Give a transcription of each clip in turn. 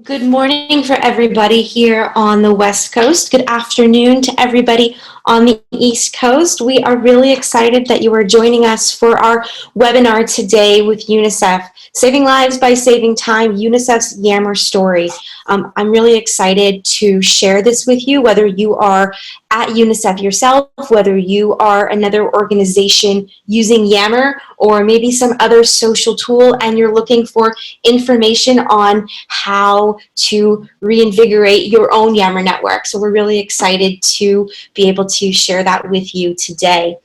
Good morning for everybody here on the West Coast. Good afternoon to everybody on the East Coast. We are really excited that you are joining us for our webinar today with UNICEF, Saving Lives by Saving Time, UNICEF's Yammer story. I'm really excited to share this with you, whether you are at UNICEF yourself, whether you are another organization using Yammer or maybe some other social tool and you're looking for information on how to reinvigorate your own Yammer network. So we're really excited to be able to share that with you today.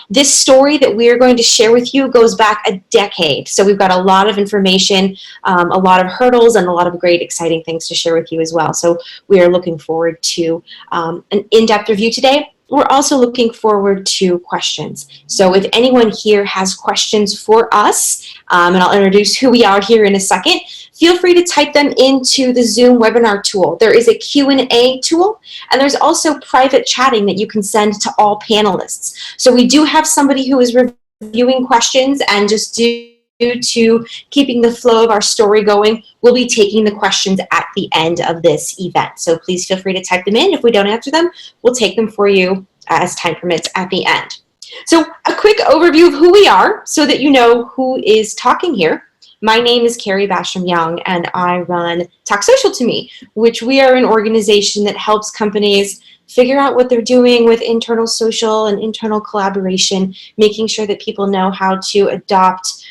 This story that we're going to share with you goes back a decade. So we've got a lot of information, a lot of hurdles, and a lot of great, exciting things to share with you as well. So we are looking forward to an in-depth review today. We're also looking forward to questions. So if anyone here has questions for us, and I'll introduce who we are here in a second, feel free to type them into the Zoom webinar tool. There is a Q&A tool, and there's also private chatting that you can send to all panelists. So we do have somebody who is reviewing questions, and just due to keeping the flow of our story going, we'll be taking the questions at the end of this event. So please feel free to type them in. If we don't answer them, we'll take them for you as time permits at the end. So a quick overview of who we are so that you know who is talking here. My name is Carrie Basham Young, and I run Talk Social to Me, which we are an organization that helps companies figure out what they're doing with internal social and internal collaboration, making sure that people know how to adopt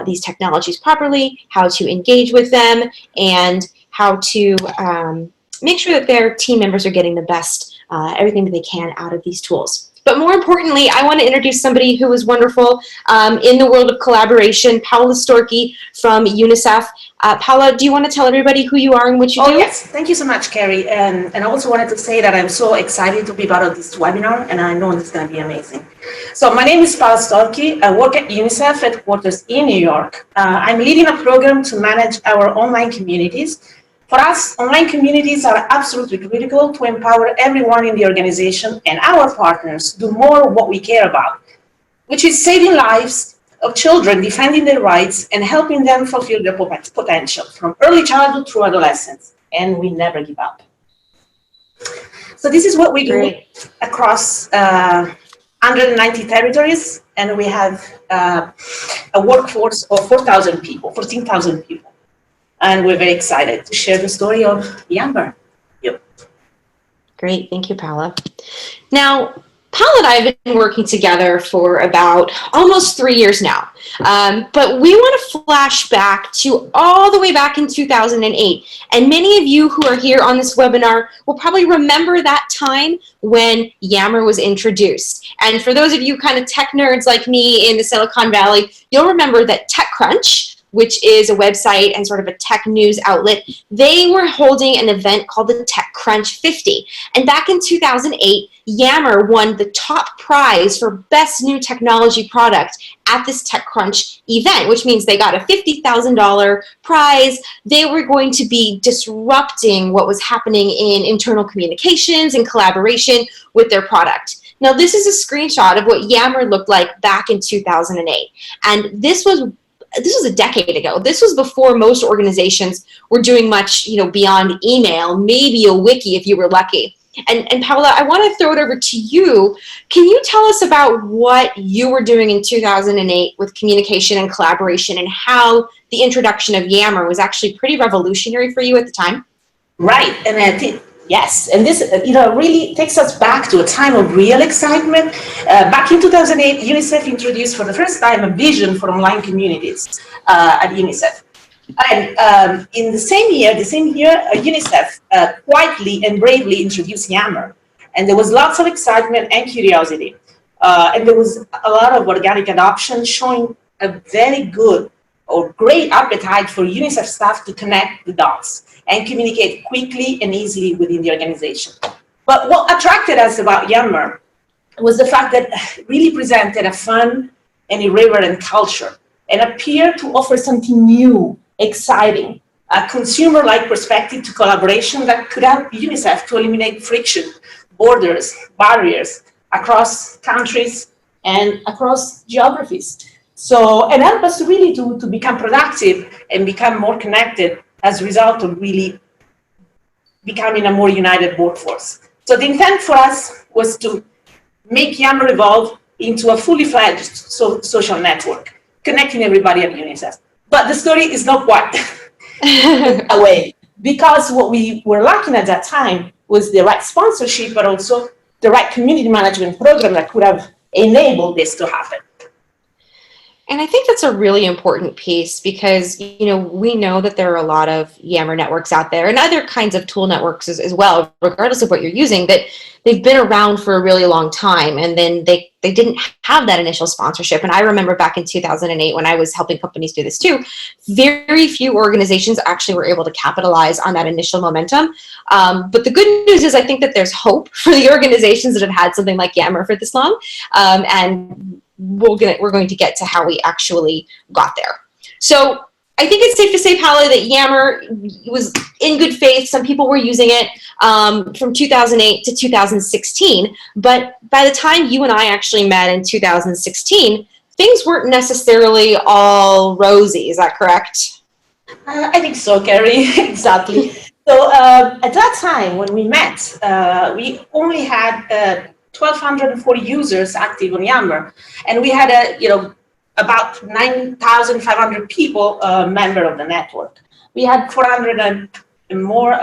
these technologies properly, how to engage with them, and how to make sure that their team members are getting the best, everything that they can out of these tools. But more importantly, I want to introduce somebody who is wonderful in the world of collaboration, Paula Storkey from UNICEF. Paula, do you want to tell everybody who you are and what you do? Yes. Thank you so much, Carrie. And I also wanted to say that I'm so excited to be part of this webinar, and I know it's going to be amazing. So my name is Paula Storkey. I work at UNICEF headquarters in New York. I'm leading a program to manage our online communities. For us, online communities are absolutely critical to empower everyone in the organization and our partners to do more of what we care about, which is saving lives of children, defending their rights, and helping them fulfill their potential from early childhood through adolescence. And we never give up. So this is what we do across 190 territories, and we have a workforce of 4,000 people, 14,000 people. And we're very excited to share the story of Yammer. Yep. Great, thank you, Paula. Now, Paula and I have been working together for about almost 3 years now, but we want to flash back to all the way back in 2008. And many of you who are here on this webinar will probably remember that time when Yammer was introduced. And for those of you kind of tech nerds like me in the Silicon Valley, you'll remember that TechCrunch, which is a website and sort of a tech news outlet, they were holding an event called the TechCrunch 50. And back in 2008, Yammer won the top prize for best new technology product at this TechCrunch event, which means they got a $50,000 prize. They were going to be disrupting what was happening in internal communications and collaboration with their product. Now, this is a screenshot of what Yammer looked like back in 2008. And this was a decade ago. This was before most organizations were doing much, beyond email, maybe a wiki if you were lucky. And Paula, I want to throw it over to you. Can you tell us about what you were doing in 2008 with communication and collaboration, and how the introduction of Yammer was actually pretty revolutionary for you at the time? Right, and I think, yes, and this really takes us back to a time of real excitement. Back in 2008, UNICEF introduced for the first time a vision for online communities at UNICEF. And in the same year, UNICEF quietly and bravely introduced Yammer. And there was lots of excitement and curiosity. And there was a lot of organic adoption, showing a very good or great appetite for UNICEF staff to connect the dots and communicate quickly and easily within the organization. But what attracted us about Yammer was the fact that it really presented a fun and irreverent culture and appeared to offer something new, exciting, a consumer-like perspective to collaboration that could help UNICEF to eliminate friction, borders, barriers across countries and across geographies. So, and help us really to become productive and become more connected as a result of really becoming a more united workforce. So the intent for us was to make Yammer evolve into a fully fledged social network, connecting everybody at UNICEF. But the story is not quite that way, because what we were lacking at that time was the right sponsorship, but also the right community management program that could have enabled this to happen. And I think that's a really important piece because, we know that there are a lot of Yammer networks out there and other kinds of tool networks as well, regardless of what you're using, that they've been around for a really long time. And then they didn't have that initial sponsorship. And I remember back in 2008 when I was helping companies do this too, very few organizations actually were able to capitalize on that initial momentum. But the good news is I think that there's hope for the organizations that have had something like Yammer for this long. And we're going to get to how we actually got there. So I think it's safe to say, Paolo, that Yammer was in good faith. Some people were using it from 2008 to 2016. But by the time you and I actually met in 2016, things weren't necessarily all rosy. Is that correct? I think so, Carrie. Exactly. So at that time when we met, we only had 1,240 users active on Yammer, and we had about 9,500 people member of the network. We had 400 and more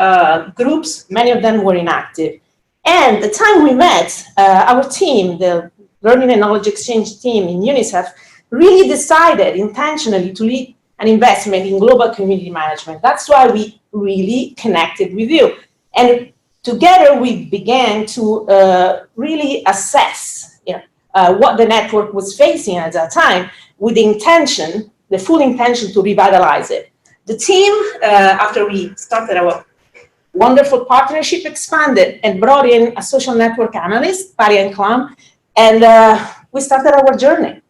groups. Many of them were inactive. And the time we met, our team, the Learning and Knowledge Exchange team in UNICEF, really decided intentionally to lead an investment in global community management. That's why we really connected with you. And together, we began to really assess what the network was facing at that time with the full intention to revitalize it. The team, after we started our wonderful partnership, expanded and brought in a social network analyst, Pari Clam, and we started our journey.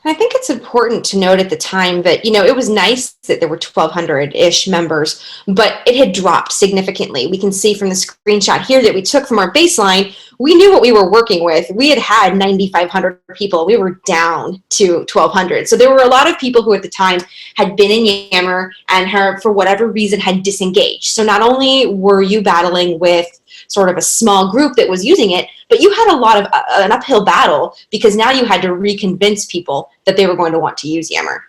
And I think it's important to note at the time that, it was nice that there were 1,200-ish members, but it had dropped significantly. We can see from the screenshot here that we took from our baseline, we knew what we were working with. We had 9,500 people. We were down to 1,200. So there were a lot of people who at the time had been in Yammer and for whatever reason, had disengaged. So not only were you battling with sort of a small group that was using it, but you had a lot of an uphill battle because now you had to reconvince people that they were going to want to use Yammer.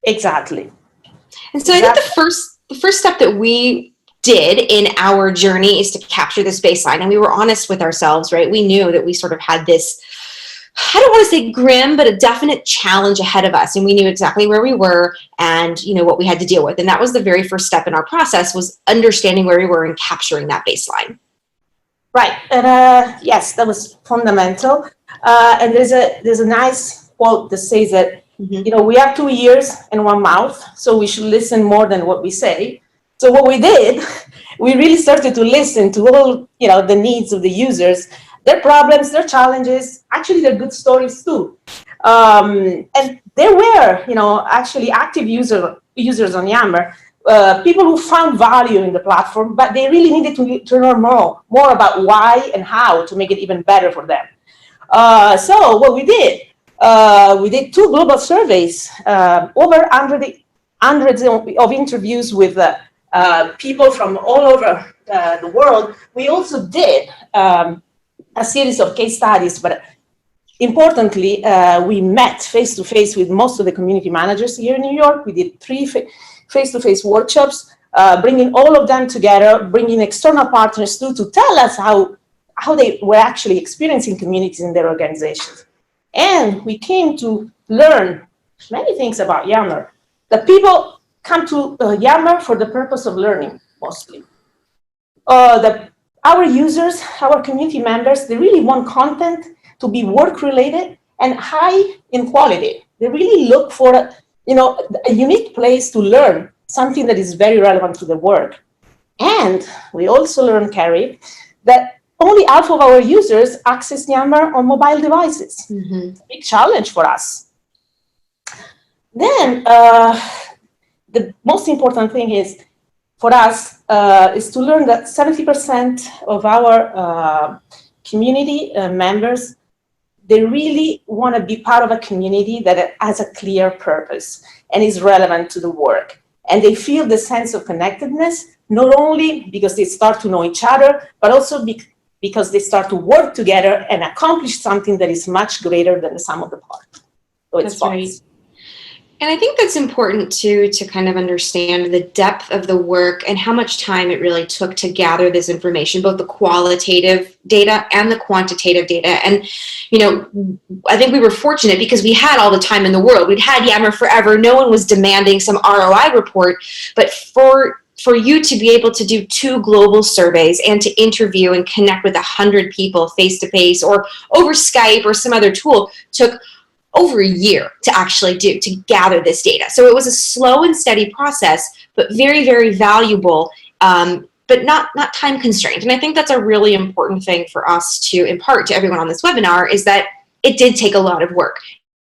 Exactly. And so I think the first step that we did in our journey is to capture this baseline. And we were honest with ourselves, right? We knew that we sort of had this, I don't want to say grim, but a definite challenge ahead of us. And we knew exactly where we were and, what we had to deal with. And that was the very first step in our process, was understanding where we were and capturing that baseline. Right. And yes, that was fundamental. And there's a nice quote that says that, we have 2 ears and 1 mouth, so we should listen more than what we say. So what we did, we really started to listen to all, the needs of the users, their problems, their challenges, actually their good stories too. And there were, actually active users on Yammer, people who found value in the platform, but they really needed to learn more about why and how to make it even better for them. So what we did 2 global surveys, over hundreds of interviews with people from all over the world. We also did a series of case studies, but importantly, we met face-to-face with most of the community managers here in New York. We did 3 face-to-face workshops, bringing all of them together, bringing external partners too, to tell us how they were actually experiencing communities in their organizations. And we came to learn many things about Yammer. The people come to Yammer for the purpose of learning, mostly. Our users, our community members, they really want content to be work-related and high in quality. They really look for a unique place to learn something that is very relevant to their work. And we also learned, Carrie, that only half of our users access Yammer on mobile devices. It's a big challenge for us. Then the most important thing is for us is to learn that 70% of our community members, they really want to be part of a community that has a clear purpose and is relevant to the work. and they feel the sense of connectedness, not only because they start to know each other, but also because they start to work together and accomplish something that is much greater than the sum of the parts. So it's That's right. And I think that's important too, to kind of understand the depth of the work and how much time it really took to gather this information, both the qualitative data and the quantitative data. And, you know, I think we were fortunate because we had all the time in the world. We'd had Yammer forever. No one was demanding some ROI report, but for you to be able to do 2 global surveys and to interview and connect with 100 people face-to-face or over Skype or some other tool took over a year to actually do, to gather this data. So it was a slow and steady process, but very, very valuable, but not time constrained. And I think that's a really important thing for us to impart to everyone on this webinar, is that it did take a lot of work.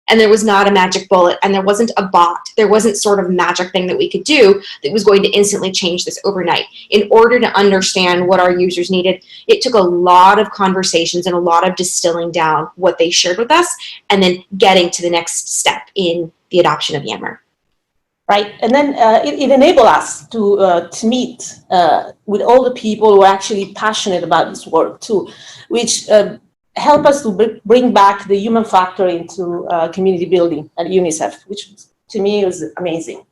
And there was not a magic bullet, and there wasn't a bot. There wasn't sort of magic thing that we could do that was going to instantly change this overnight. In order to understand what our users needed, it took a lot of conversations and a lot of distilling down what they shared with us, and then getting to the next step in the adoption of Yammer. Right, and then it enabled us to meet with all the people who are actually passionate about this work too, which help us to bring back the human factor into community building at UNICEF, which to me was amazing.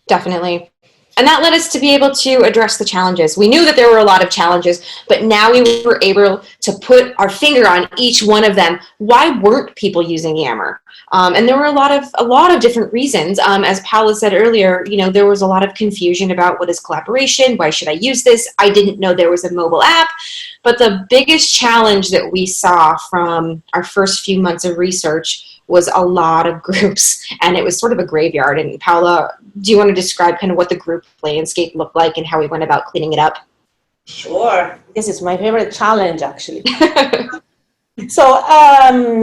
Definitely. And that led us to be able to address the challenges. We knew that there were a lot of challenges, but now we were able to put our finger on each one of them. Why weren't people using Yammer? And there were a lot of different reasons. As Paula said earlier, you know, there was a lot of confusion about what is collaboration. Why should I use this? I didn't know there was a mobile app. But the biggest challenge that we saw from our first few months of research was a lot of groups, and it was sort of a graveyard. And Paula, do you want to describe kind of what the group landscape looked like and how we went about cleaning it up? Sure. This is my favorite challenge, actually. So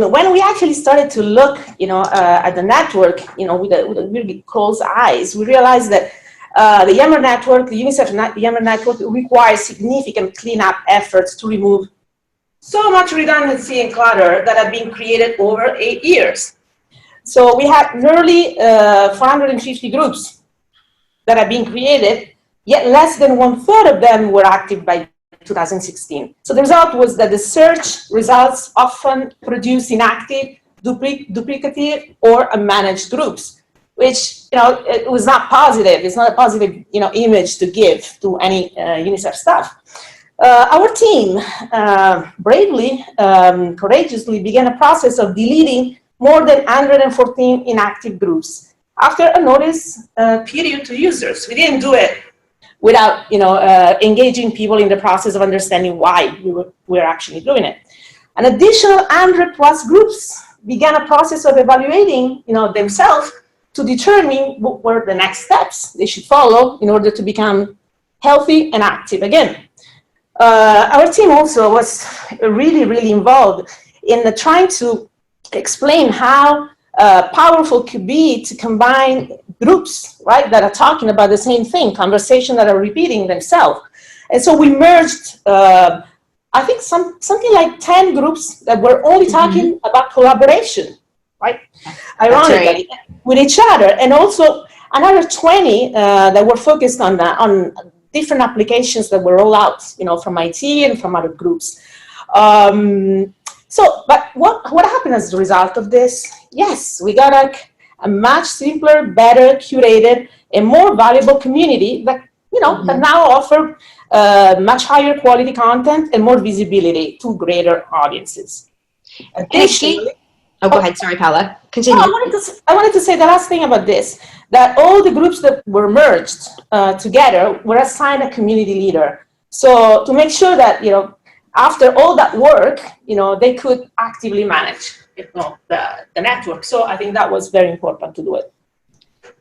when we actually started to look, you know, at the network, you know, with a really close eyes, we realized that the Yammer network, the UNICEF Yammer network, requires significant cleanup efforts to remove so much redundancy and clutter that had been created over 8 years. So we had nearly 450 groups that had been created, yet less than 1/3 of them were active by 2016. So the result was that the search results often produce inactive, duplicative, or unmanaged groups, which, you know, it was not positive. It's not a positive, you know, image to give to any UNICEF staff. Our team bravely, courageously began a process of deleting more than 114 inactive groups after a notice period to users. We didn't do it without, you know, engaging people in the process of understanding why we were actually doing it. An additional 100+ groups began a process of evaluating, you know, themselves to determine what were the next steps they should follow in order to become healthy and active again. Our team also was really, really involved in trying to explain how powerful it could be to combine groups, right, that are talking about the same thing, conversations that are repeating themselves. And so we merged, I think, something like 10 groups that were only talking about collaboration, right? Ironically, right, with each other, and also another 20 that were focused on different applications that were rolled out, you know, from IT and from other groups. But what happened as a result of this? Yes, we got a much simpler, better curated, and more valuable community that, you know, that now offer much higher quality content and more visibility to greater audiences. Additionally, go ahead. Sorry, Paula. Continue. I wanted to say the last thing about this, that all the groups that were merged together were assigned a community leader. So to make sure that, you know, after all that work, you know, they could actively manage, you know, the network. So I think that was very important to do it.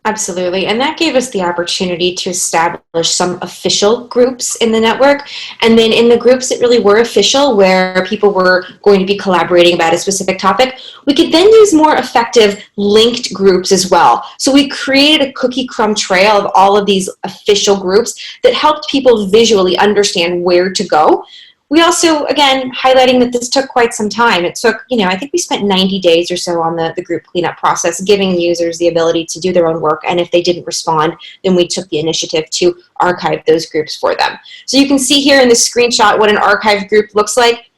Absolutely. And that gave us the opportunity to establish some official groups in the network. And then in the groups that really were official, where people were going to be collaborating about a specific topic, we could then use more effective linked groups as well. So we created a cookie crumb trail of all of these official groups that helped people visually understand where to go. We also, again, highlighting that this took quite some time. It took, I think we spent 90 days or so on the group cleanup process, giving users the ability to do their own work. And if they didn't respond, then we took the initiative to archive those groups for them. So you can see here in this screenshot what an archived group looks like.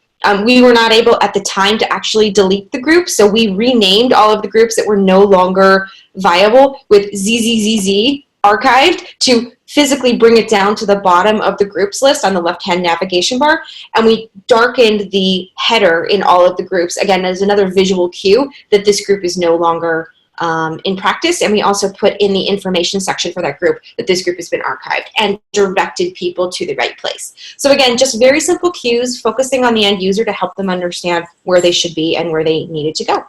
We were not able at the time to actually delete the group, so we renamed all of the groups that were no longer viable with ZZZZ archived to physically bring it down to the bottom of the groups list on the left-hand navigation bar, and we darkened the header in all of the groups, again, as another visual cue that this group is no longer in practice, and we also put in the information section for that group that this group has been archived and directed people to the right place. So again, just very simple cues, focusing on the end user to help them understand where they should be and where they needed to go.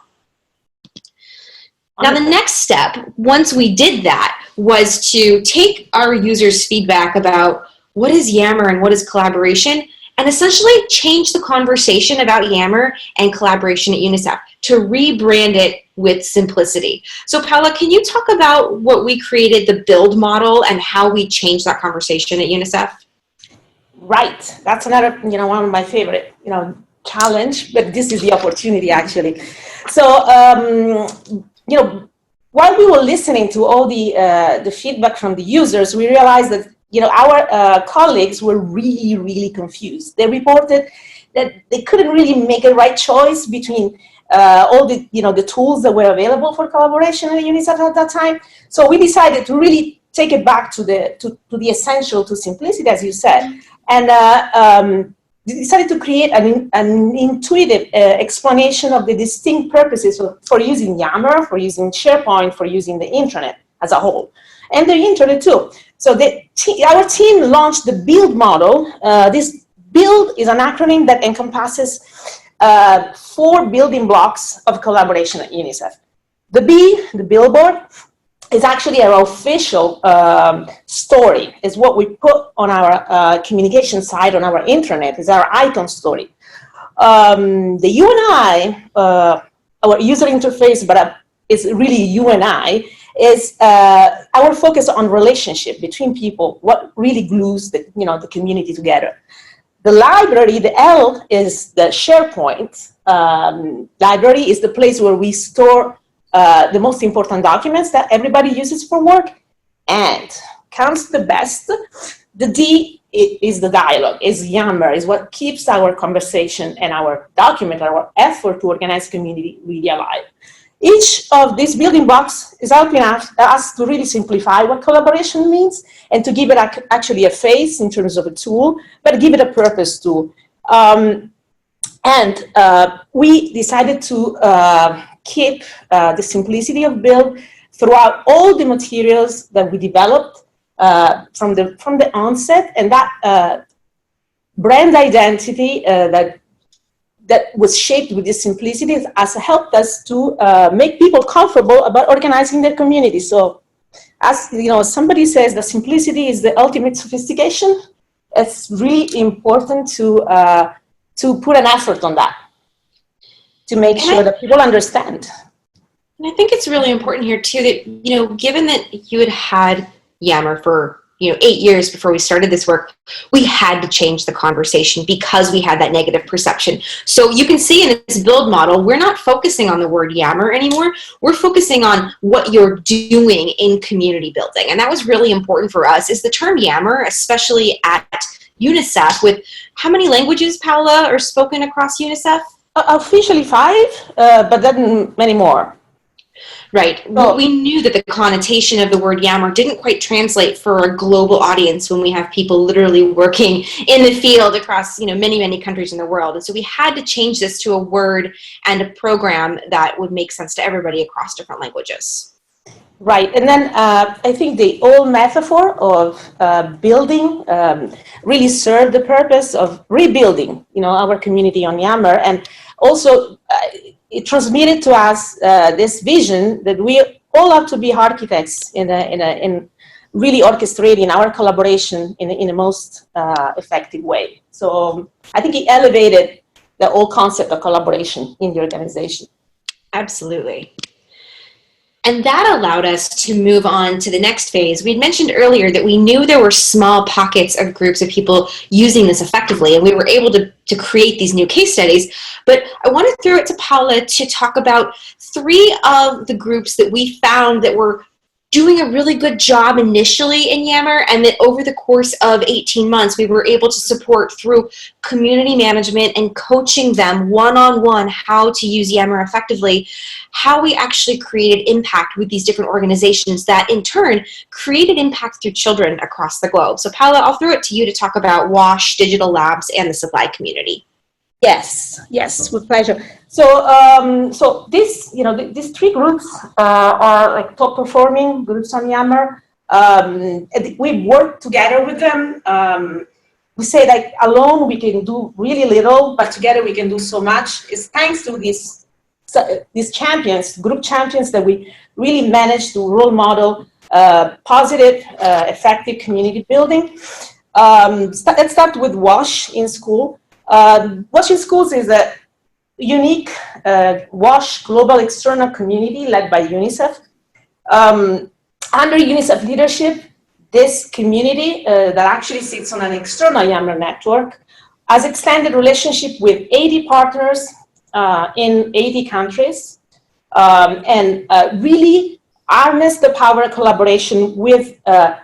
Now, the next step, once we did that, was to take our users' feedback about what is Yammer and what is collaboration, and essentially change the conversation about Yammer and collaboration at UNICEF to rebrand it with simplicity. So Paula, can you talk about what we created, the build model, and how we changed that conversation at UNICEF? Right, that's another, one of my favorite, challenge, but this is the opportunity actually. So, while we were listening to all the feedback from the users, we realized that our colleagues were really, really confused. They reported that they couldn't really make a right choice between all the the tools that were available for collaboration at UNICEF at that time. So we decided to really take it back to the essential, to simplicity, as you said, and decided to create an intuitive explanation of the distinct purposes for using Yammer, for using SharePoint, for using the intranet as a whole, and the internet too. So our team launched the build model. This build is an acronym that encompasses 4 building blocks of collaboration at UNICEF. The B, the billboard, is actually our official story. It's what we put on our communication side on our intranet. It's our icon story. The UNI, our user interface, but it's really UNI, is our focus on relationship between people, what really glues the community together. The library, the L, is the SharePoint. Library is the place where we store the most important documents that everybody uses for work. And comes the best, the D is the dialogue, is Yammer, is what keeps our conversation and our document, our effort to organize community really alive. Each of these building blocks is helping us to really simplify what collaboration means and to give it actually a face in terms of a tool, but give it a purpose too. We decided to keep the simplicity of build throughout all the materials that we developed from the onset, and that brand identity that was shaped with this simplicity has helped us to make people comfortable about organizing their community. So, as somebody says, the simplicity is the ultimate sophistication. It's really important to put an effort on that, to make sure that people understand. And I think it's really important here too that, given that you had Yammer for 8 years before we started this work, we had to change the conversation because we had that negative perception. So you can see in this build model, we're not focusing on the word Yammer anymore. We're focusing on what you're doing in community building. And that was really important for us, is the term Yammer, especially at UNICEF, with how many languages, Paola, are spoken across UNICEF? Officially 5, but then many more. Right. Well, we knew that the connotation of the word Yammer didn't quite translate for a global audience when we have people literally working in the field across, many, many countries in the world. And so we had to change this to a word and a program that would make sense to everybody across different languages. Right. And then I think the old metaphor of building really served the purpose of rebuilding, our community on Yammer. And also, it transmitted to us this vision that we all have to be architects in really orchestrating our collaboration in the most effective way. So I think it elevated the whole concept of collaboration in the organization. Absolutely. And that allowed us to move on to the next phase. We had mentioned earlier that we knew there were small pockets of groups of people using this effectively, and we were able to create these new case studies. But I want to throw it to Paula to talk about 3 of the groups that we found that were doing a really good job initially in Yammer, and that over the course of 18 months, we were able to support through community management and coaching them one-on-one how to use Yammer effectively, how we actually created impact with these different organizations that in turn created impact through children across the globe. So Paula, I'll throw it to you to talk about WASH, Digital Labs, and the supply community. Yes, with pleasure. So, so this, these 3 groups are like top performing groups on Yammer. We work together with them. We say like alone we can do really little, but together we can do so much. It's thanks to these champions, group champions, that we really managed to role model positive, effective community building. Let's start with WASH in school. WASH in schools is a unique WASH global external community led by UNICEF. Under UNICEF leadership, this community that actually sits on an external Yammer network has extended relationship with 80 partners in 80 countries, and really harness the power of collaboration with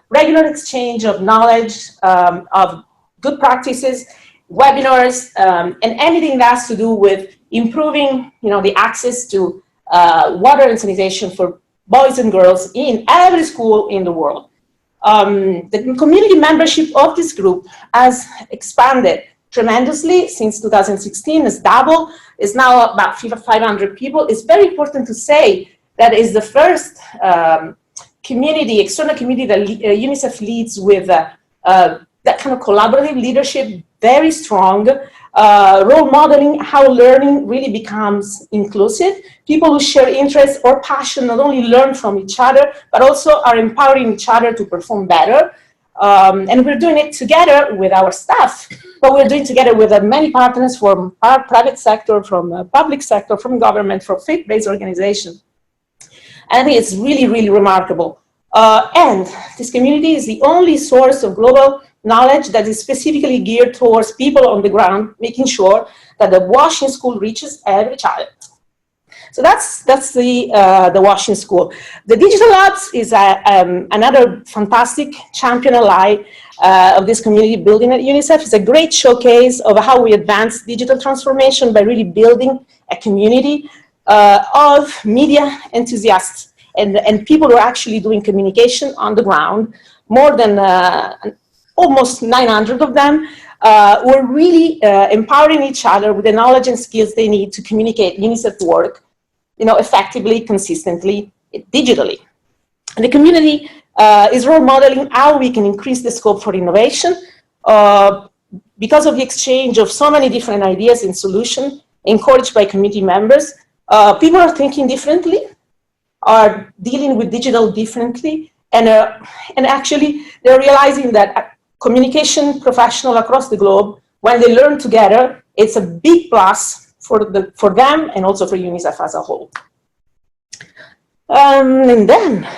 regular exchange of knowledge, of good practices, webinars, and anything that has to do with improving, the access to water and sanitation for boys and girls in every school in the world. The community membership of this group has expanded tremendously since 2016. It's doubled. It's now about 500 people. It's very important to say that is the first community, external community that UNICEF leads with that kind of collaborative leadership, very strong, role modeling how learning really becomes inclusive. People who share interests or passion not only learn from each other, but also are empowering each other to perform better. And we're doing it together with our staff, but we're doing it together with many partners from our private sector, from public sector, from government, from faith-based organizations. And I think it's really, really remarkable. And this community is the only source of global knowledge that is specifically geared towards people on the ground, making sure that the WASH in school reaches every child. So that's the WASH in school. The Digital Labs is another fantastic champion ally of this community building at UNICEF. It's a great showcase of how we advance digital transformation by really building a community of media enthusiasts and people who are actually doing communication on the ground, more than almost 900 of them, who are really empowering each other with the knowledge and skills they need to communicate UNICEF work, effectively, consistently, digitally. And the community is role modeling how we can increase the scope for innovation because of the exchange of so many different ideas and solutions encouraged by community members. People are thinking differently, are dealing with digital differently, and actually they're realizing that communication professionals across the globe, when they learn together, it's a big plus for them and also for UNICEF as a whole. And then,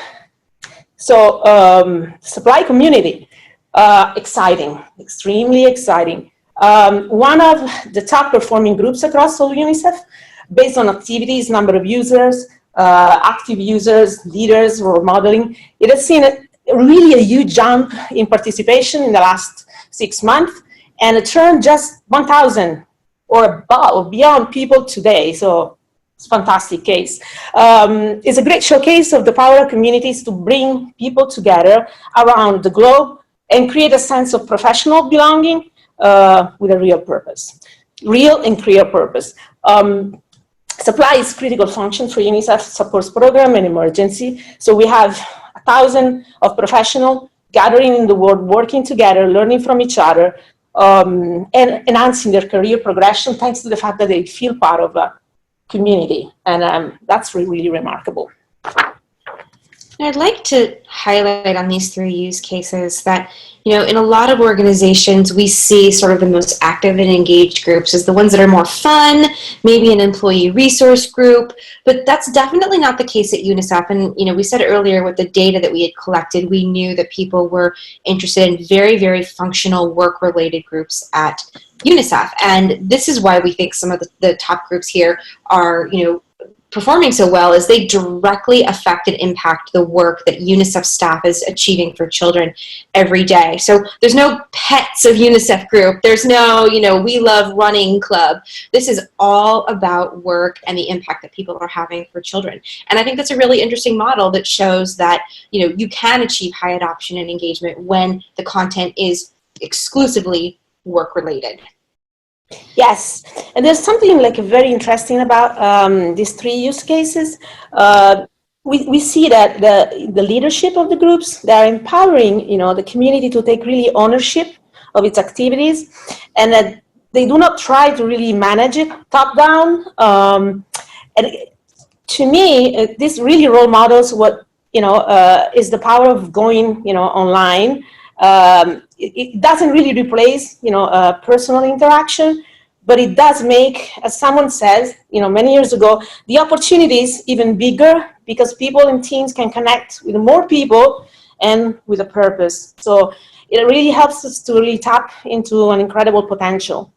supply community, exciting, extremely exciting. One of the top performing groups across all UNICEF, based on activities, number of users, active users, leaders, role modeling. It has seen really a huge jump in participation in the last 6 months, and it turned just 1,000 or above, or beyond people today. So it's a fantastic case. It's a great showcase of the power of communities to bring people together around the globe and create a sense of professional belonging with a real purpose, real and clear purpose. Supply is critical function for UNICEF supports program and emergency. So we have 1,000 of professionals gathering in the world, working together, learning from each other, and enhancing their career progression thanks to the fact that they feel part of a community. And that's really, really remarkable. And I'd like to highlight on these three use cases that, in a lot of organizations, we see sort of the most active and engaged groups as the ones that are more fun, maybe an employee resource group, but that's definitely not the case at UNICEF. And, we said earlier with the data that we had collected, we knew that people were interested in very, very functional work-related groups at UNICEF. And this is why we think some of the top groups here are, performing so well, is they directly affect and impact the work that UNICEF staff is achieving for children every day. So there's no pets of UNICEF group. There's no, we love running club. This is all about work and the impact that people are having for children. And I think that's a really interesting model that shows that, you can achieve high adoption and engagement when the content is exclusively work related. Yes, and there's something like very interesting about these three use cases. We see that the leadership of the groups, they're empowering, the community to take really ownership of its activities, and that they do not try to really manage it top down. And to me, this really role models what is the power of going, online. It doesn't really replace, personal interaction, but it does make, as someone says, many years ago, the opportunities even bigger because people and teams can connect with more people and with a purpose. So it really helps us to really tap into an incredible potential,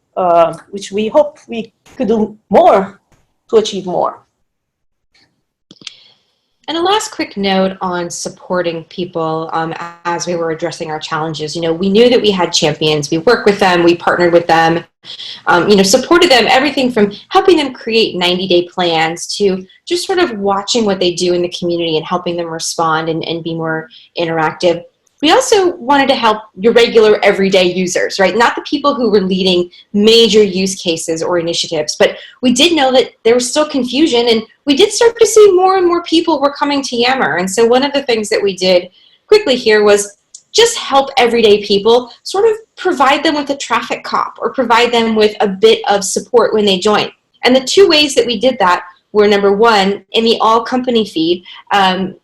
which we hope we could do more to achieve more. And a last quick note on supporting people as we were addressing our challenges. We knew that we had champions. We worked with them. We partnered with them. Supported them, everything from helping them create 90-day plans to just sort of watching what they do in the community and helping them respond and be more interactive. We also wanted to help your regular everyday users, right? Not the people who were leading major use cases or initiatives, but we did know that there was still confusion, and we did start to see more and more people were coming to Yammer. And so one of the things that we did quickly here was just help everyday people, sort of provide them with a traffic cop or provide them with a bit of support when they join. And the two ways that we did that were, number one, in the all company feed,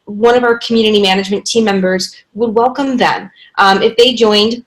one of our community management team members would welcome them. If they joined,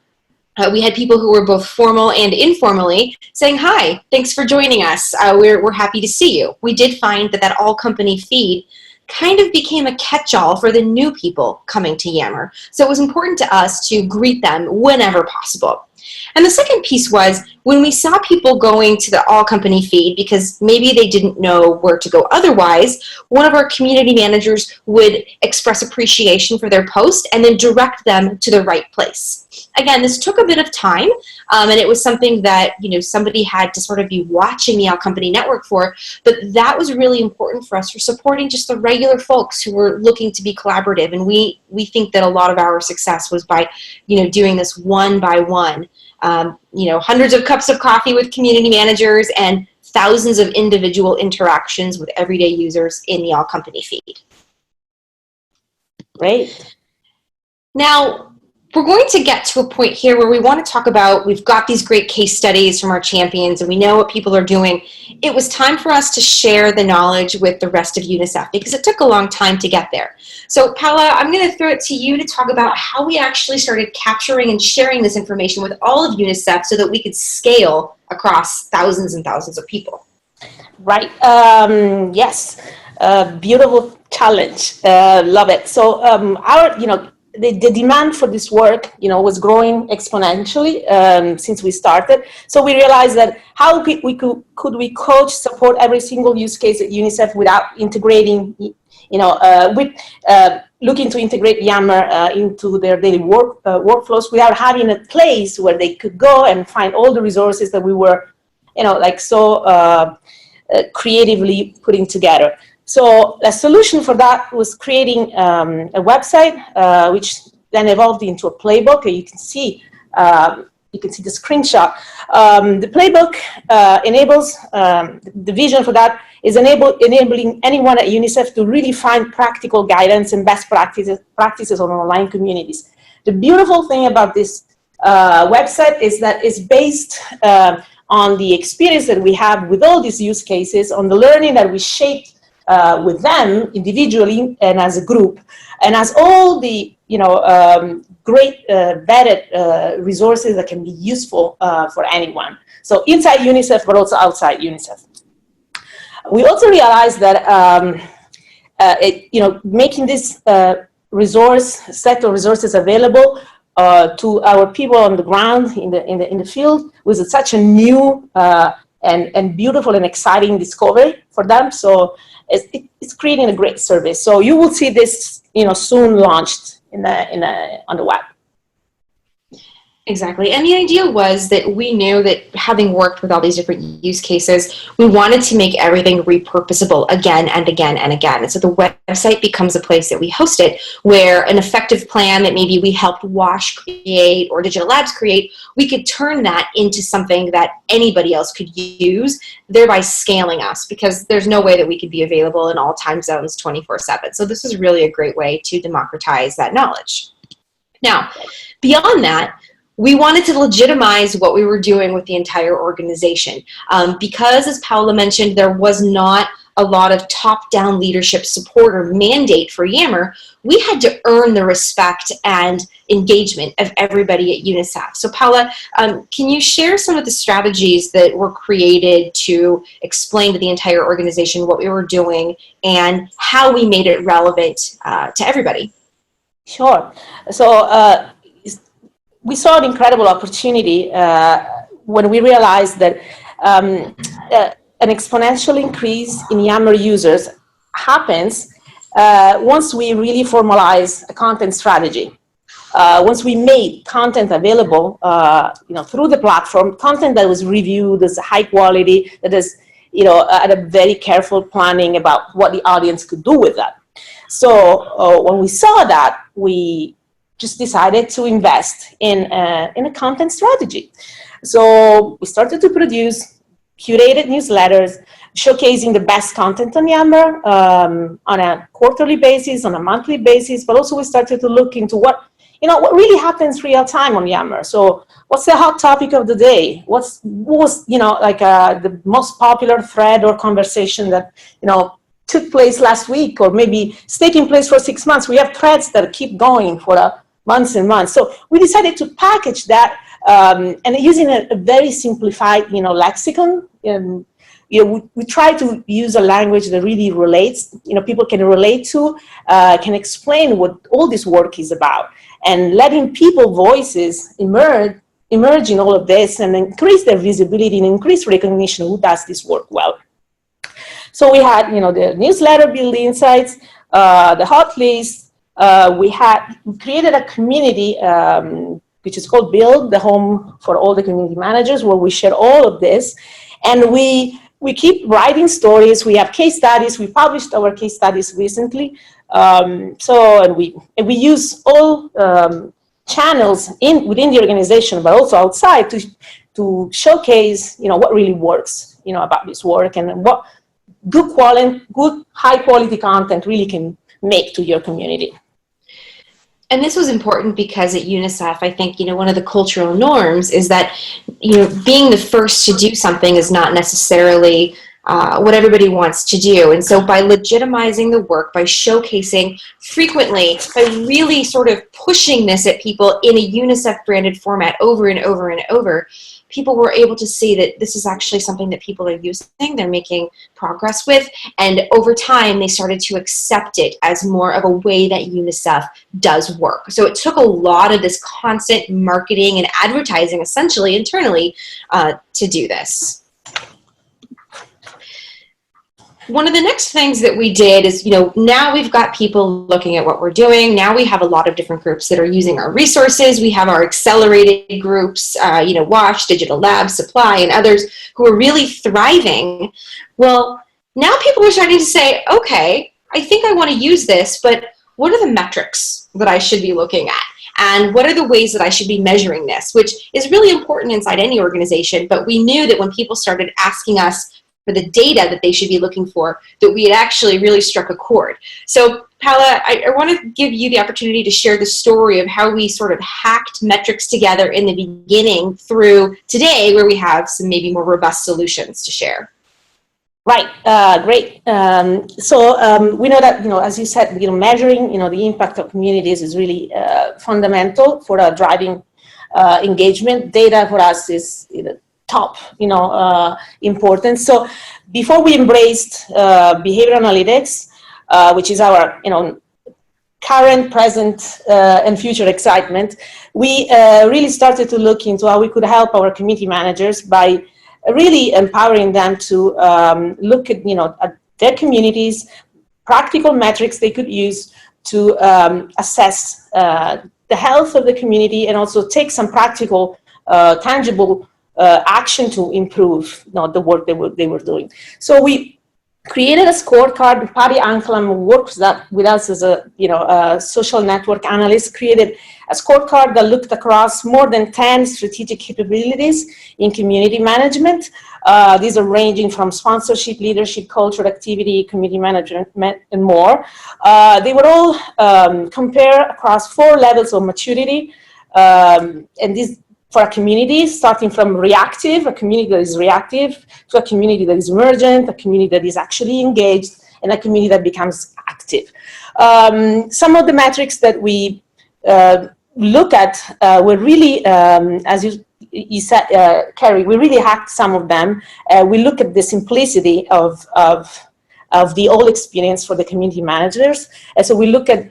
we had people who were both formal and informally saying, hi, thanks for joining us. We're happy to see you. We did find that all company feed kind of became a catch-all for the new people coming to Yammer. So it was important to us to greet them whenever possible. And the second piece was when we saw people going to the all company feed because maybe they didn't know where to go otherwise, one of our community managers would express appreciation for their post and then direct them to the right place. Again, this took a bit of time, and it was something that somebody had to sort of be watching the all company network for, but that was really important for us for supporting just the regular folks who were looking to be collaborative. And we think that a lot of our success was by doing this one by one. Hundreds of cups of coffee with community managers and thousands of individual interactions with everyday users in the all company feed. Great. Now, we're going to get to a point here where we want to talk about, we've got these great case studies from our champions and we know what people are doing. It was time for us to share the knowledge with the rest of UNICEF because it took a long time to get there. So Paola, I'm going to throw it to you to talk about how we actually started capturing and sharing this information with all of UNICEF so that we could scale across thousands and thousands of people. Right. Yes. Beautiful challenge. Love it. So the demand for this work, was growing exponentially since we started. So we realized that how could we coach, support every single use case at UNICEF without integrating, looking to integrate Yammer into their daily workflows without having a place where they could go and find all the resources that we were, creatively putting together. So the solution for that was creating a website, which then evolved into a playbook. You can see the screenshot. The playbook enables, the vision for that is enabling anyone at UNICEF to really find practical guidance and best practices on online communities. The beautiful thing about this website is that it's based on the experience that we have with all these use cases, on the learning that we shaped with them individually and as a group, and as all the great vetted resources that can be useful for anyone. So inside UNICEF, but also outside UNICEF. We also realized that making this set of resources available to our people on the ground in the field was such a new and beautiful and exciting discovery for them. So it's creating a great service. So you will see this soon launched on the web. Exactly. And the idea was that we knew that having worked with all these different use cases, we wanted to make everything repurposable again and again and again. And so the website becomes a place that we host it, where an effective plan that maybe we helped WASH create or Digital Labs create, we could turn that into something that anybody else could use, thereby scaling us, because there's no way that we could be available in all time zones 24/7. So this is really a great way to democratize that knowledge. Now, beyond that, we wanted to legitimize what we were doing with the entire organization. Because, as Paola mentioned, there was not a lot of top-down leadership support or mandate for Yammer, we had to earn the respect and engagement of everybody at UNICEF. So Paola, can you share some of the strategies that were created to explain to the entire organization what we were doing and how we made it relevant to everybody? Sure. So we saw an incredible opportunity when we realized that an exponential increase in Yammer users happens once we really formalize a content strategy. Once we made content available, through the platform, content that was reviewed as high quality, that is, at a very careful planning about what the audience could do with that. So when we saw that, we just decided to invest in a content strategy. So we started to produce curated newsletters showcasing the best content on Yammer on a quarterly basis, on a monthly basis, but also we started to look into what really happens real time on Yammer. So what's the hot topic of the day? What was the most popular thread or conversation that took place last week, or maybe it's taking place for 6 months. We have threads that keep going for months and months. So we decided to package that and using a very simplified, lexicon. We try to use a language that really relates, people can relate to, can explain what all this work is about, and letting people voices emerge in all of this and increase their visibility and increase recognition of who does this work well. So we had, the newsletter, Build Insights, the hot list. We created a community, which is called Build, the home for all the community managers, where we share all of this. And we keep writing stories. We have case studies. We published our case studies recently. And we use all channels within the organization, but also outside to showcase, what really works, about this work and what good high quality content really can make to your community. And this was important because at UNICEF, I think, one of the cultural norms is that, being the first to do something is not necessarily what everybody wants to do. And so by legitimizing the work, by showcasing frequently, by really sort of pushing this at people in a UNICEF branded format over and over and over, people were able to see that this is actually something that people are using, they're making progress with, and over time they started to accept it as more of a way that UNICEF does work. So it took a lot of this constant marketing and advertising, essentially internally, to do this. One of the next things that we did is, now we've got people looking at what we're doing. Now we have a lot of different groups that are using our resources. We have our accelerated groups, WASH, Digital Labs, Supply, and others who are really thriving. Well, now people are starting to say, okay, I think I want to use this, but what are the metrics that I should be looking at? And what are the ways that I should be measuring this, which is really important inside any organization. But we knew that when people started asking us for the data that they should be looking for, that we had actually really struck a chord. So Paola, I want to give you the opportunity to share the story of how we sort of hacked metrics together in the beginning through today, where we have some maybe more robust solutions to share. Right, great. We know that, as you said, measuring, the impact of communities is really fundamental for driving engagement. Data for us is top, important. So before we embraced behavior analytics, which is our, current, present, and future excitement, we really started to look into how we could help our community managers by really empowering them to look at their communities, practical metrics they could use to assess the health of the community and also take some practical, tangible action to improve the work they were doing. So we created a scorecard. Patty Anklam works with us as a social network analyst, created a scorecard that looked across more than 10 strategic capabilities in community management. These are ranging from sponsorship, leadership, culture, activity, community management, and more. They were all compared across 4 levels of maturity, and these for a community, starting from reactive, a community that is reactive, to a community that is emergent, a community that is actually engaged, and a community that becomes active. Some of the metrics that we look at were really, as you said, Carrie, we really hacked some of them. We look at the simplicity of the whole experience for the community managers. And so we look at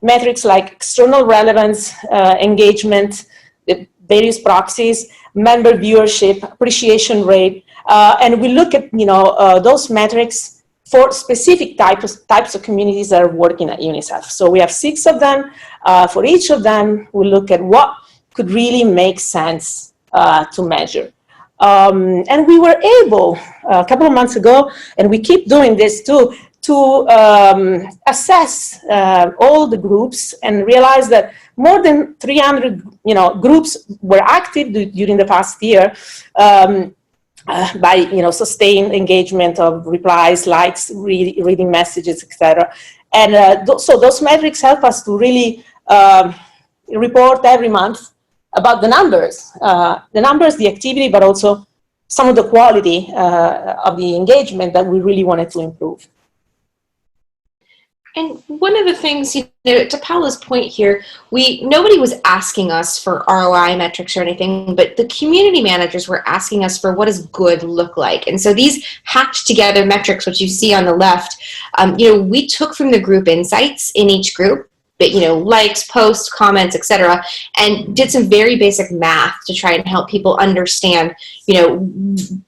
metrics like external relevance, engagement, the various proxies, member viewership, appreciation rate, and we look at those metrics for specific types of communities that are working at UNICEF. So we have 6 of them. For each of them, we look at what could really make sense to measure. And we were able, a couple of months ago, and we keep doing this too, to assess all the groups and realize that more than 300 groups were active during the past year by sustained engagement of replies, likes, reading messages, etc. And so those metrics help us to really report every month about the numbers, the activity, but also some of the quality of the engagement that we really wanted to improve. And one of the things, to Paola's point here, nobody was asking us for ROI metrics or anything, but the community managers were asking us for what does good look like. And so these hacked together metrics, which you see on the left, we took from the group insights in each group, but, likes, posts, comments, etc., and did some very basic math to try and help people understand,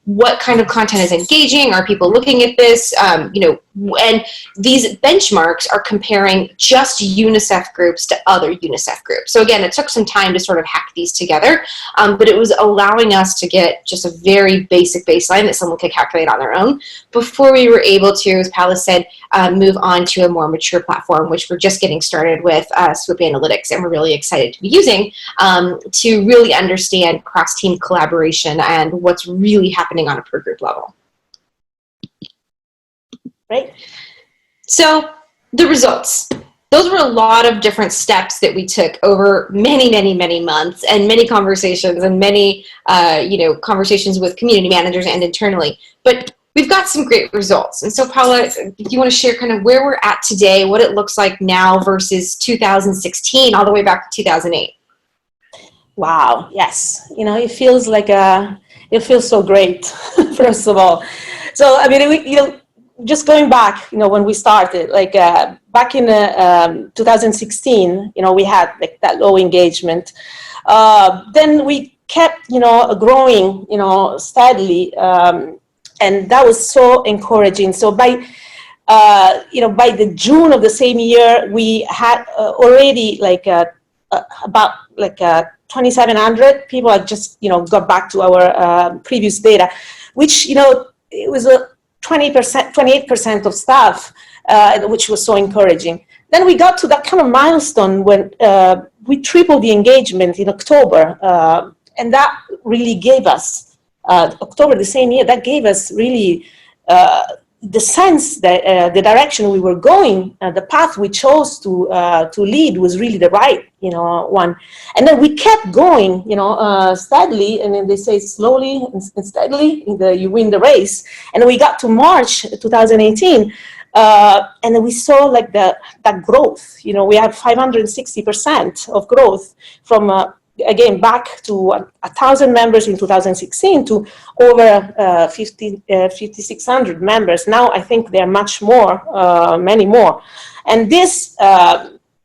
what kind of content is engaging. Are people looking at this? And these benchmarks are comparing just UNICEF groups to other UNICEF groups. So again, it took some time to sort of hack these together, but it was allowing us to get just a very basic baseline that someone could calculate on their own before we were able to, as Paola said, move on to a more mature platform, which we're just getting started with, Swoop Analytics, and we're really excited to be using to really understand cross-team collaboration and what's really happening on a per group level. Right. So the results. Those were a lot of different steps that we took over many, many, many months and many conversations and many, conversations with community managers and internally. But we've got some great results. And so, Paola, do you want to share kind of where we're at today, what it looks like now versus 2016, all the way back to 2008? Wow. Yes. It feels like it feels so great, first of all. So, I mean, just going back, when we started, like back in 2016, we had like that low engagement. Then we kept, growing, steadily, and that was so encouraging. So by the June of the same year, we had already like about like 2,700 people had just got back to our previous data, which it was a 20%, 28% of staff, which was so encouraging. Then we got to that kind of milestone when we tripled the engagement in October, and that really gave us, October the same year, that gave us really the sense that the direction we were going, the path we chose to lead was really the right, one. And then we kept going, steadily, and then they say slowly and steadily, you win the race. And we got to March 2018, and then we saw like that growth. We had 560% of growth from again, back to 1,000 members in 2016 to over 5,600 members. Now I think there are much more, many more. And this,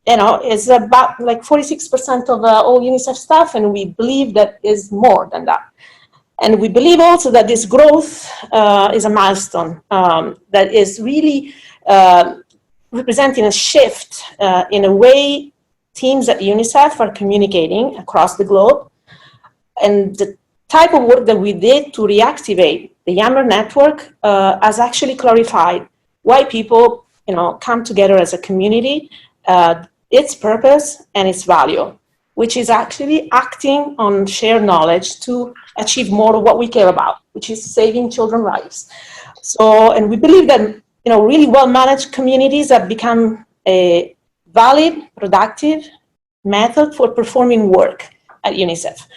is about like 46% of all UNICEF staff, and we believe that is more than that. And we believe also that this growth is a milestone that is really representing a shift in a way teams at UNICEF are communicating across the globe, and the type of work that we did to reactivate the Yammer network has actually clarified why people, come together as a community, its purpose and its value, which is actually acting on shared knowledge to achieve more of what we care about, which is saving children's lives. So, and we believe that, really well-managed communities have become a valid, productive method for performing work at UNICEF.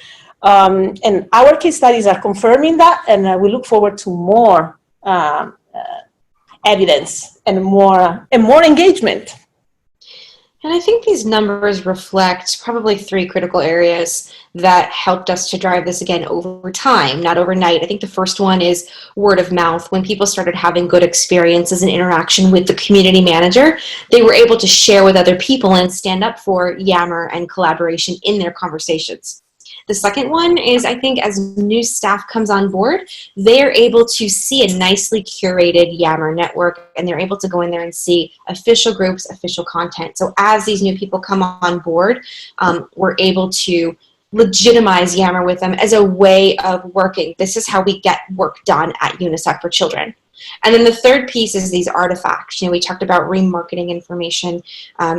And our case studies are confirming that, and we look forward to more evidence and more engagement. And I think these numbers reflect probably three critical areas that helped us to drive this again over time, not overnight. I think the first one is word of mouth. When people started having good experiences and interaction with the community manager, they were able to share with other people and stand up for Yammer and collaboration in their conversations. The second one is, I think, as new staff comes on board, they're able to see a nicely curated Yammer network, and they're able to go in there and see official groups, official content. So as these new people come on board, we're able to legitimize Yammer with them as a way of working. This is how we get work done at UNICEF for children. And then the third piece is these artifacts. We talked about remarketing information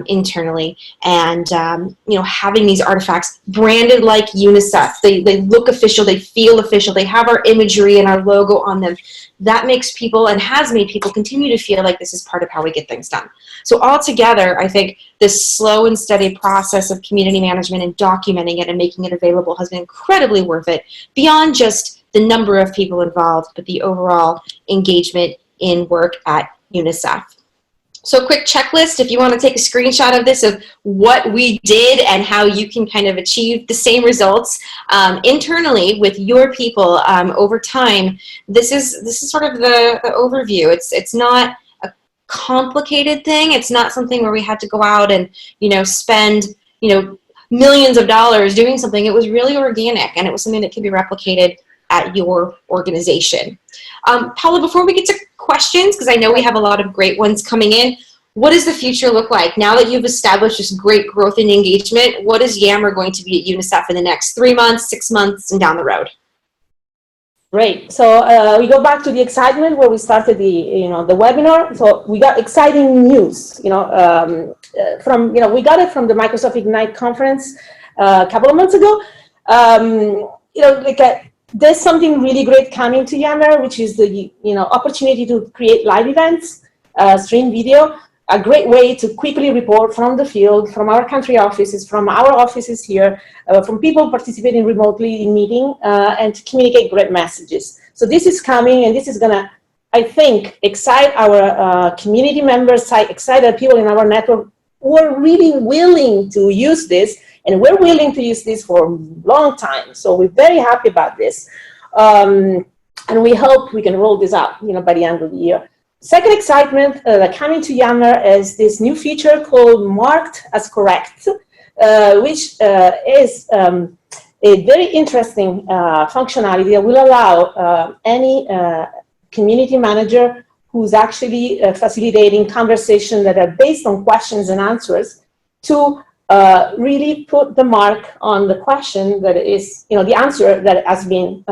internally, and having these artifacts branded like UNICEF. They look official, they feel official, they have our imagery and our logo on them. That makes people, and has made people, continue to feel like this is part of how we get things done. So altogether, I think this slow and steady process of community management and documenting it and making it available has been incredibly worth it, beyond just the number of people involved, but the overall engagement in work at UNICEF. So a quick checklist, if you want to take a screenshot of this, of what we did and how you can kind of achieve the same results internally with your people over time. This is sort of the overview. It's not a complicated thing. It's not something where we had to go out and spend millions of dollars doing something. It was really organic, and it was something that could be replicated at your organization. Paula, before we get to questions, because I know we have a lot of great ones coming in, what does the future look like? Now that you've established this great growth and engagement, what is Yammer going to be at UNICEF in the next 3 months, 6 months, and down the road? Great. So we go back to the excitement where we started the webinar. So we got exciting news. We got it from the Microsoft Ignite conference a couple of months ago. There's something really great coming to Yammer, which is the opportunity to create live events, stream video, a great way to quickly report from the field, from our country offices, from our offices here, from people participating remotely in meeting, and to communicate great messages. So this is coming, and this is gonna, I think, excite our community members, excite our people in our network who are really willing to use this. And we're willing to use this for a long time. So we're very happy about this. And we hope we can roll this out by the end of the year. Second excitement coming to Yammer is this new feature called Marked as Correct, which is a very interesting functionality that will allow any community manager who's actually facilitating conversations that are based on questions and answers to really put the mark on the question that is, the answer that has been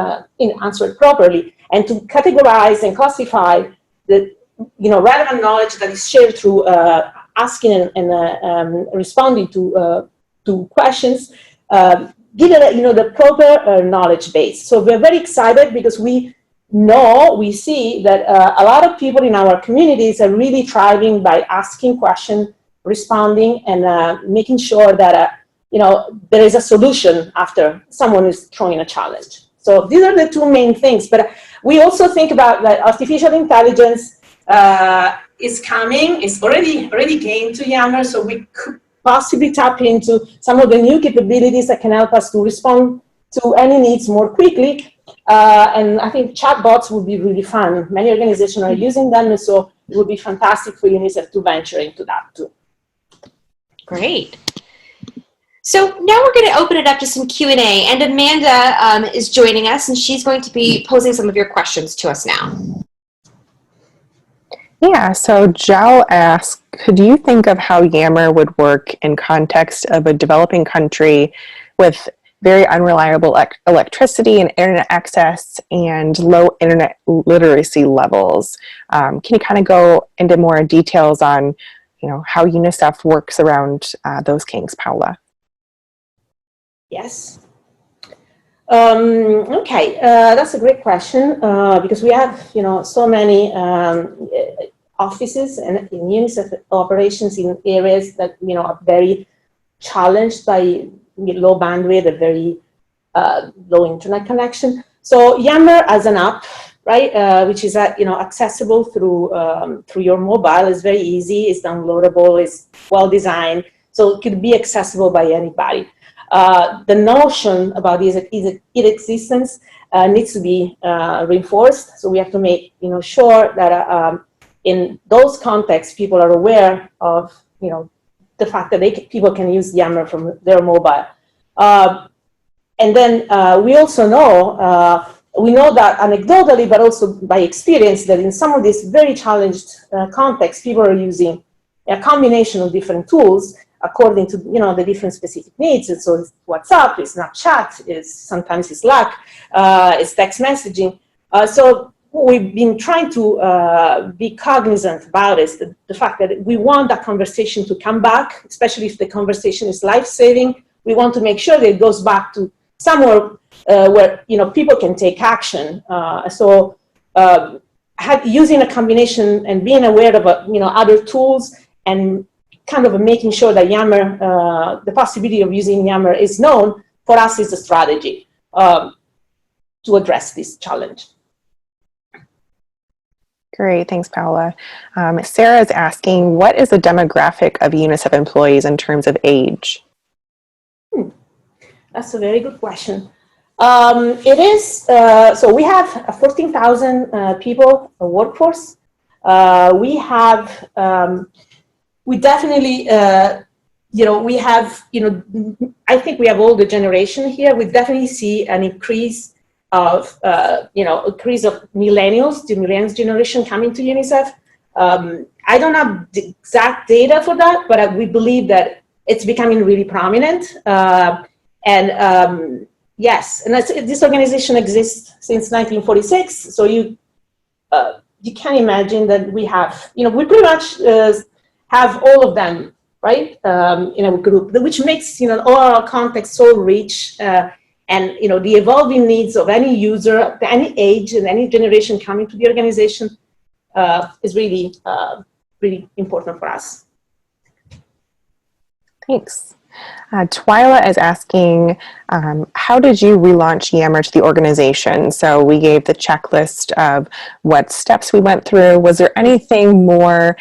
answered properly, and to categorize and classify the, relevant knowledge that is shared through asking and responding to questions, give it, the proper knowledge base. So we're very excited because we no, we see that a lot of people in our communities are really thriving by asking questions, responding, and making sure that there is a solution after someone is throwing a challenge. So these are the two main things. But we also think about that artificial intelligence is coming. It's already came to Yammer, so we could possibly tap into some of the new capabilities that can help us to respond to any needs more quickly. And I think chatbots would be really fun. Many organizations are using them, so it would be fantastic for UNICEF to venture into that too. Great. So now we're going to open it up to some Q&A, and Amanda is joining us, and she's going to be posing some of your questions to us now. Yeah, so Jal asked, could you think of how Yammer would work in context of a developing country with very unreliable electricity and internet access and low internet literacy levels? Can you kind of go into more details on, how UNICEF works around those kinks, Paula? Yes. Okay, that's a great question because we have, so many offices and in UNICEF operations in areas that, are very challenged by low bandwidth, a very low internet connection. So Yammer as an app, right, which is accessible through your mobile, is very easy, it's downloadable, it's well designed, so it could be accessible by anybody. The notion about its existence needs to be reinforced. So we have to make sure that in those contexts, people are aware of the fact that people can use Yammer from their mobile. And then we also know we know that anecdotally, but also by experience, that in some of these very challenged contexts, people are using a combination of different tools according to the different specific needs. And so it's WhatsApp, it's Snapchat, sometimes it's Slack, it's text messaging. So what we've been trying to be cognizant about is the fact that we want that conversation to come back, especially if the conversation is life-saving. We want to make sure that it goes back to somewhere where people can take action. So using a combination and being aware of other tools and kind of making sure that Yammer, the possibility of using Yammer is known, for us is a strategy to address this challenge. Great, thanks, Paula. Sarah is asking, what is the demographic of UNICEF employees in terms of age? That's a very good question. It is, so we have 14,000 people, a workforce. We definitely, we have, I think we have all the generation here. We definitely see an increase of, increase of millennials, the millennials generation coming to UNICEF. I don't have the exact data for that, but we believe that it's becoming really prominent. Yes, and this organization exists since 1946. So you can imagine that we have, we pretty much have all of them, right, in a group, which makes, all our context so rich. And, the evolving needs of any user, any age and any generation coming to the organization is really, really important for us. Thanks. Twyla is asking, how did you relaunch Yammer to the organization? So we gave the checklist of what steps we went through. Was there anything more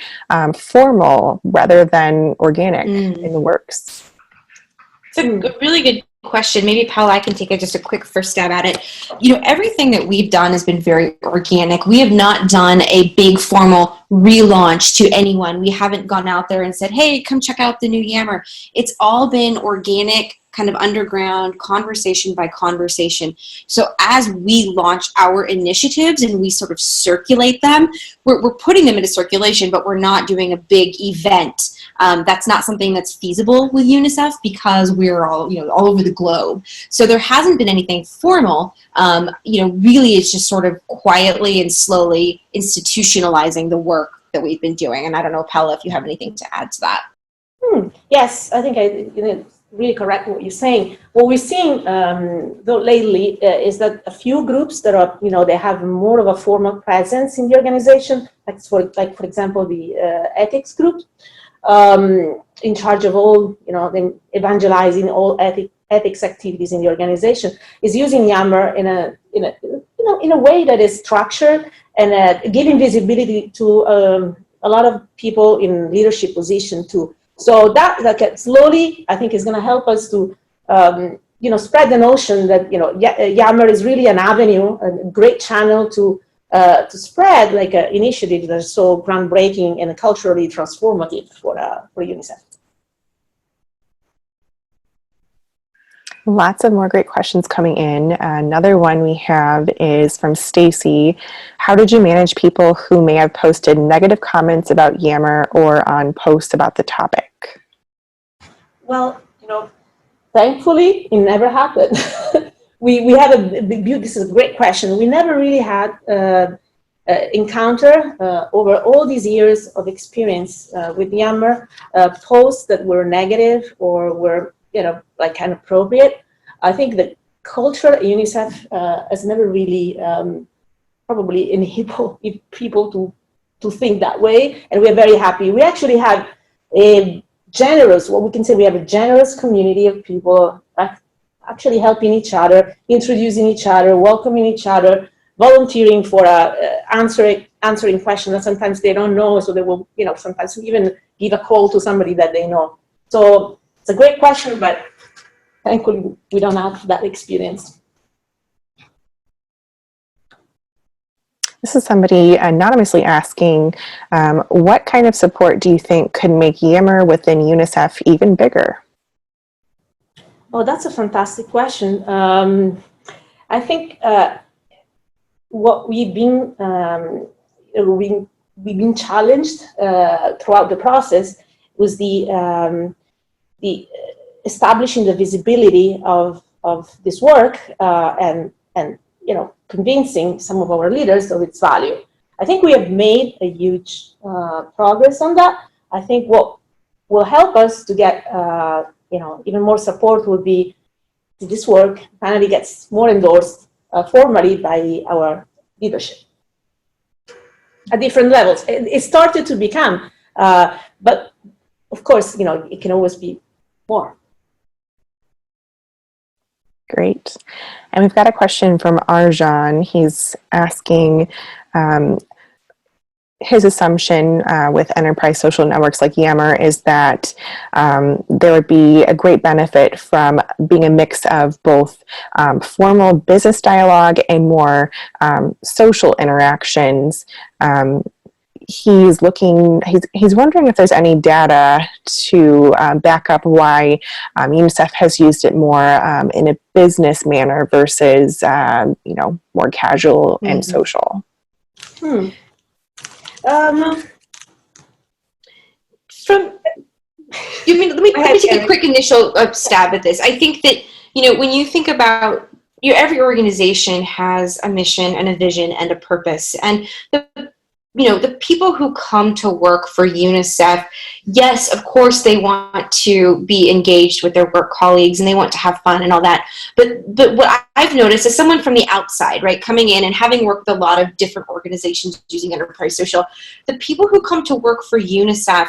formal rather than organic in the works? It's a really good question. Maybe, Paula, I can take just a quick first stab at it. Everything that we've done has been very organic. We have not done a big formal relaunch to anyone. We haven't gone out there and said, hey, come check out the new Yammer. It's all been organic, kind of underground, conversation by conversation. So as we launch our initiatives and we sort of circulate them, we're putting them into circulation, but we're not doing a big event. That's not something that's feasible with UNICEF because we're all over the globe. So there hasn't been anything formal. Really it's just sort of quietly and slowly institutionalizing the work that we've been doing. And I don't know, Paula, if you have anything to add to that. Yes, I think really correct what you're saying. What we're seeing, though, lately is that a few groups that are, they have more of a formal presence in the organization, like for example, the ethics group, in charge of all, evangelizing all ethics activities in the organization, is using Yammer in a way that is structured and giving visibility to a lot of people in leadership position too. So that slowly, I think, is going to help us to, spread the notion that, Yammer is really an avenue, a great channel to spread like initiatives that are so groundbreaking and culturally transformative for UNICEF. Lots of more great questions coming in. Another one we have is from Stacy. How did you manage people who may have posted negative comments about Yammer or on posts about the topic? Well, thankfully, it never happened. we had this is a great question. We never really had encounter over all these years of experience with Yammer, posts that were negative or were like inappropriate. I think the culture at UNICEF has never really probably enabled people to think that way, and we're very happy. We actually have a generous, what we can say, we have a generous community of people actually helping each other, introducing each other, welcoming each other, volunteering for answering questions that sometimes they don't know, so they will sometimes even give a call to somebody that they know. So it's a great question, but thankfully we don't have that experience. This is somebody anonymously asking, what kind of support do you think could make Yammer within UNICEF even bigger? Oh, that's a fantastic question. I think what we've been challenged throughout the process was the establishing the visibility of this work and convincing some of our leaders of its value. I think we have made a huge progress on that. I think what will help us to get even more support would be that this work finally gets more endorsed formally by our leadership at different levels. It started to become, but of course, it can always be more. Great. And we've got a question from Arjan. He's asking, his assumption with enterprise social networks like Yammer is that there would be a great benefit from being a mix of both formal business dialogue and more social interactions. He's wondering if there's any data to back up why UNICEF has used it more in a business manner versus more casual and social. Let me take a quick initial stab at this. I think that, when you think about, every organization has a mission and a vision and a purpose. And the people who come to work for UNICEF, yes, of course, they want to be engaged with their work colleagues and they want to have fun and all that. But what I've noticed as someone from the outside, right, coming in and having worked with a lot of different organizations using enterprise social, the people who come to work for UNICEF,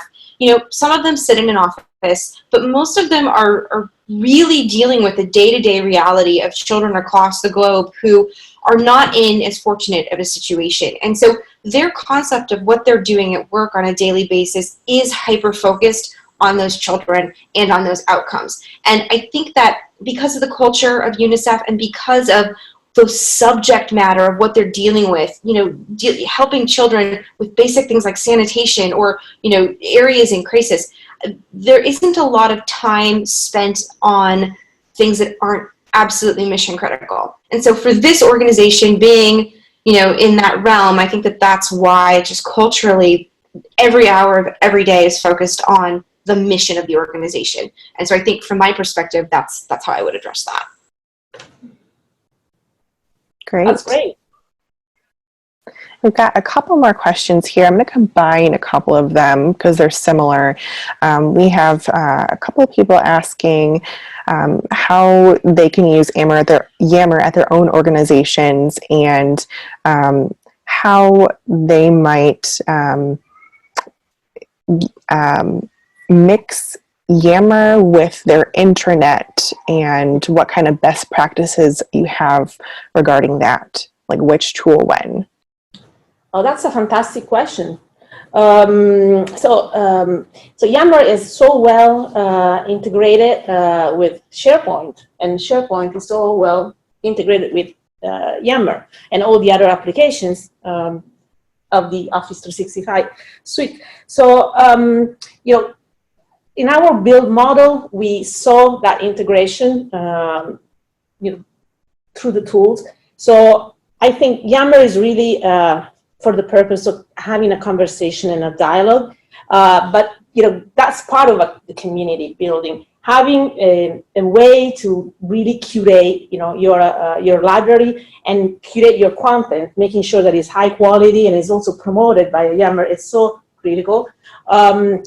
some of them sit in an office, but most of them are really dealing with the day-to-day reality of children across the globe who are not in as fortunate of a situation. And so their concept of what they're doing at work on a daily basis is hyper-focused on those children and on those outcomes. And I think that because of the culture of UNICEF and because of the subject matter of what they're dealing with, helping children with basic things like sanitation or, areas in crisis, there isn't a lot of time spent on things that aren't absolutely mission critical. And so for this organization being, in that realm, I think that that's why just culturally every hour of every day is focused on the mission of the organization. And so I think from my perspective, that's how I would address that. Great. That's great. We've got a couple more questions here. I'm going to combine a couple of them because they're similar. We have a couple of people asking how they can use Yammer at their own organizations, and how they might mix Yammer with their intranet, and what kind of best practices you have regarding that, like which tool when. Oh, that's a fantastic question. So Yammer is so well integrated with SharePoint, and SharePoint is so well integrated with Yammer and all the other applications of the Office 365 suite. So, in our build model, we saw that integration, through the tools. So I think Yammer is really for the purpose of having a conversation and a dialogue, but that's part of the community building. Having a way to really curate, your library and curate your content, making sure that it's high quality and is also promoted by Yammer is so critical. And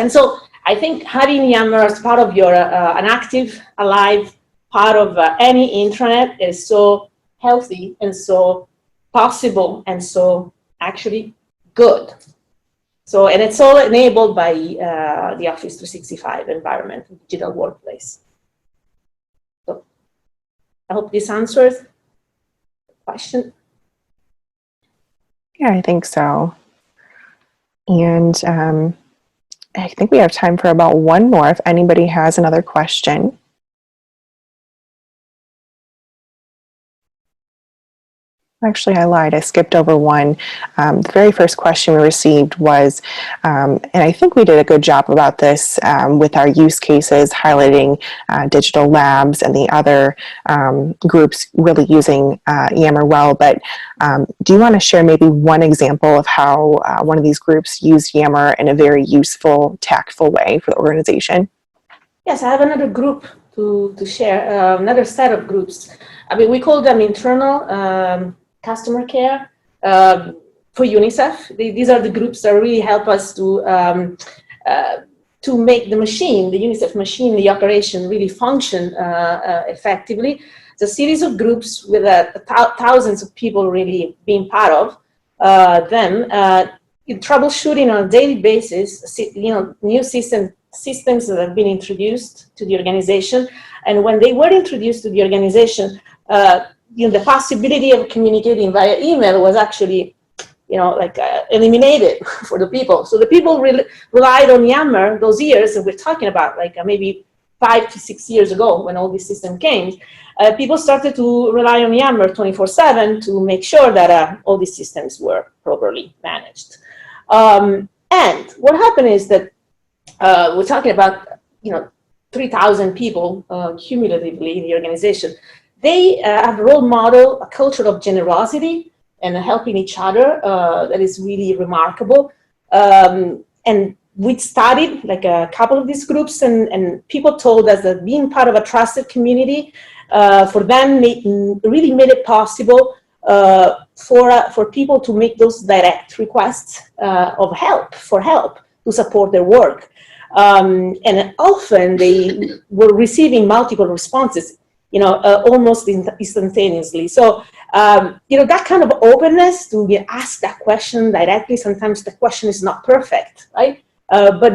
so I think having Yammer as part of your an active, alive part of any intranet is so healthy and so possible and so actually good. So, and it's all enabled by the Office 365 environment, digital workplace. So I hope this answers the question. Yeah, I think so. And I think we have time for about one more if anybody has another question. Actually, I lied. I skipped over one. The very first question we received was, and I think we did a good job about this with our use cases, highlighting digital labs and the other groups really using Yammer well. But do you want to share maybe one example of how one of these groups used Yammer in a very useful, tactful way for the organization? Yes, I have another group to share, another set of groups. I mean, we call them internal customer care for UNICEF. These are the groups that really help us to make the machine, the UNICEF machine, the operation really function effectively. It's a series of groups with thousands of people really being part of them. In troubleshooting on a daily basis, new systems that have been introduced to the organization. And when they were introduced to the organization, the possibility of communicating via email was actually, eliminated for the people. So the people relied on Yammer those years that we're talking about, like maybe 5 to 6 years ago when all this system came. People started to rely on Yammer 24/7 to make sure that all these systems were properly managed. And what happened is that we're talking about, 3,000 people cumulatively in the organization. They have a role model, a culture of generosity and helping each other that is really remarkable. And we studied like a couple of these groups, and people told us that being part of a trusted community for them really made it possible for people to make those direct requests of help to support their work. And often they were receiving multiple responses, almost instantaneously. So, that kind of openness to ask that question directly, sometimes the question is not perfect, right? But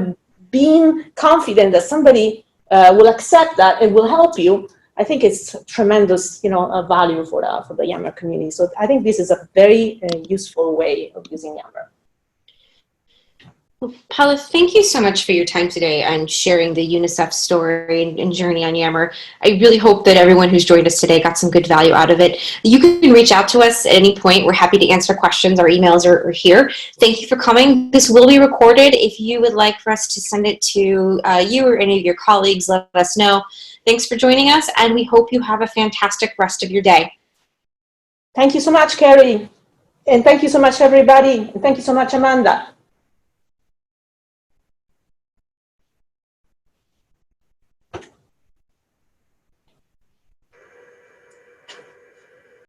being confident that somebody will accept that and will help you, I think it's tremendous, value for the Yammer community. So I think this is a very useful way of using Yammer. Well, Paula, thank you so much for your time today and sharing the UNICEF story and journey on Yammer. I really hope that everyone who's joined us today got some good value out of it. You can reach out to us at any point. We're happy to answer questions. Our emails are here. Thank you for coming. This will be recorded. If you would like for us to send it to you or any of your colleagues, let us know. Thanks for joining us, and we hope you have a fantastic rest of your day. Thank you so much, Carrie. And thank you so much, everybody. And thank you so much, Amanda.